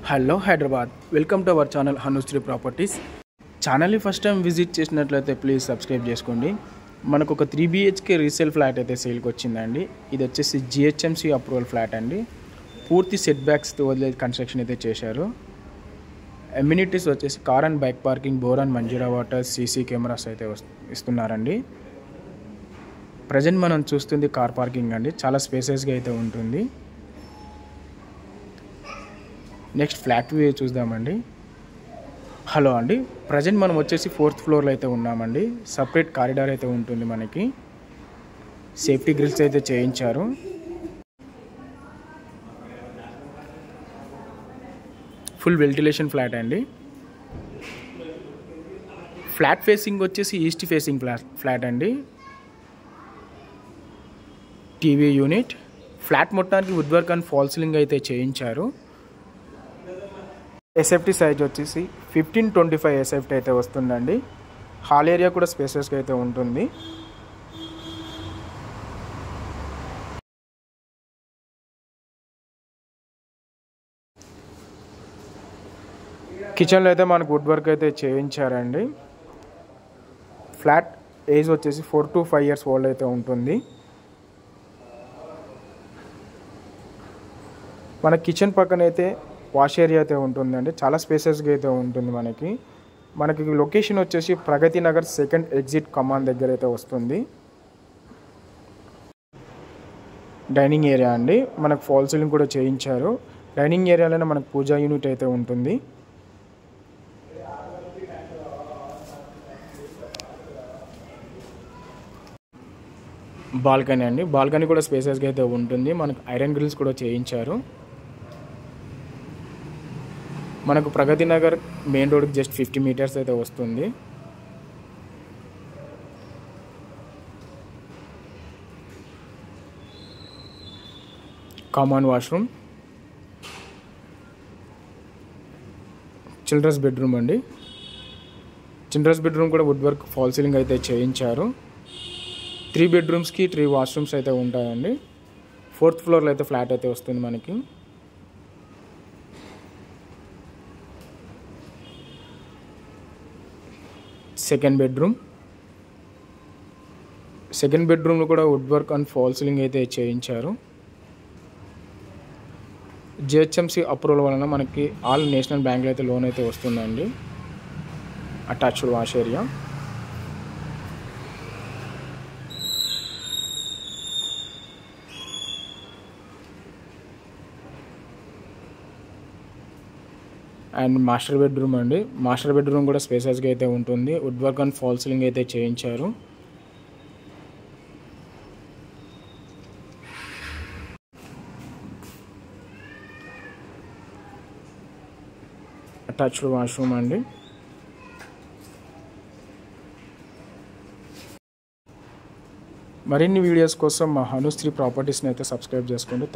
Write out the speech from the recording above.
Hello Hyderabad, welcome to our channel Hanushri properties. ఛానల్ని first time visit చేసినట్లయితే please subscribe చేసుకోండి. మనకు ఒక 3 BHK రీసేల్ ఫ్లాట్ అయితే సేల్కి వచ్చిందండి. ఇది వచ్చేసి GHMC అప్రూవల్ ఫ్లాట్ అండి. పూర్తి సెట్ బ్యాక్స్తో వదిలే కన్స్ట్రక్షన్ అయితే చేశారు. ఎమ్యూనిటీస్ వచ్చేసి car and bike parking, bore and Manjira water, CC cameras అయితే ఇస్తున్నారండి. ప్రజెంట్ మనం చూస్తుంది కార్ పార్కింగ్ అండి. చాలా స్పేసెస్గా అయితే ఉంటుంది. నెక్స్ట్ ఫ్లాట్ వ్యూ చూద్దామండి. హలో అండి, ప్రజెంట్ మనం వచ్చేసి 4th ఫ్లోర్లో అయితే ఉన్నామండి. సపరేట్ కారిడార్ అయితే ఉంటుంది మనకి. సేఫ్టీ గ్రిల్స్ అయితే చేయించారు. ఫుల్ వెంటిలేషన్ ఫ్లాట్ అండి. ఫ్లాట్ ఫేసింగ్ వచ్చేసి ఈస్ట్ ఫేసింగ్ ఫ్లాట్ అండి. టీవీ యూనిట్, ఫ్లాట్ మొత్తానికి wood work and fall ceiling అయితే చేయించారు. ఎస్ఎఫ్టీ సైజ్ వచ్చేసి 1525 ఎస్ఎఫ్టీ అయితే వస్తుందండి. హాల్ ఏరియా కూడా స్పేసెస్గా అయితే ఉంటుంది. కిచెన్లో అయితే మనకు వుడ్ వర్క్ అయితే చేయించారండి. ఫ్లాట్ ఏజ్ వచ్చేసి 4 to 5 years ఓల్డ్ అయితే ఉంటుంది. మన కిచెన్ పక్కన అయితే వాష్ ఏరియా అయితే ఉంటుందండి. చాలా స్పేసెస్గా అయితే ఉంటుంది. మనకి లొకేషన్ వచ్చేసి ప్రగతి నగర్ 2nd ఎగ్జిట్ కమాన్ దగ్గర అయితే వస్తుంది. డైనింగ్ ఏరియా అండి. మనకు ఫాల్ సీలింగ్ కూడా చేయించారు. డైనింగ్ ఏరియాలోనే మనకు పూజా యూనిట్ అయితే ఉంటుంది. బాల్కనీ అండి. బాల్కనీ కూడా స్పేసెస్గా అయితే ఉంటుంది. మనకు ఐరన్ గ్రిల్స్ కూడా చేయించారు. మనకు ప్రగతి నగర్ మెయిన్ రోడ్కి జస్ట్ 50 meters అయితే వస్తుంది. కామన్ వాష్రూమ్, చిల్డ్రన్స్ బెడ్రూమ్ అండి. చిల్డ్రన్స్ బెడ్రూమ్ కూడా వుడ్ వర్క్ ఫాల్ సీలింగ్ అయితే చేయించారు. 3 bedrooms-కి 3 washrooms అయితే ఉంటాయండి. 4th ఫ్లోర్లో అయితే ఫ్లాట్ అయితే వస్తుంది మనకి. సెకండ్ బెడ్రూమ్లో కూడా wood work and fall ceiling అయితే చేయించారు. GHMC అప్రూవల్ వలన మనకి ఆల్ నేషనల్ బ్యాంక్లో అయితే లోన్ అయితే వస్తుందండి. Attached wash area, and master bedroom అండి. మాస్టర్ బెడ్రూమ్ కూడా స్పేసెస్గా అయితే ఉంటుంది. Wood work and fall ceiling అయితే చేయించారు. అటాచ్డ్ వాష్రూమ్ అండి. మరిన్ని వీడియోస్ కోసం మా హనుశ్రీ ప్రాపర్టీస్ని అయితే సబ్స్క్రైబ్ చేసుకోండి.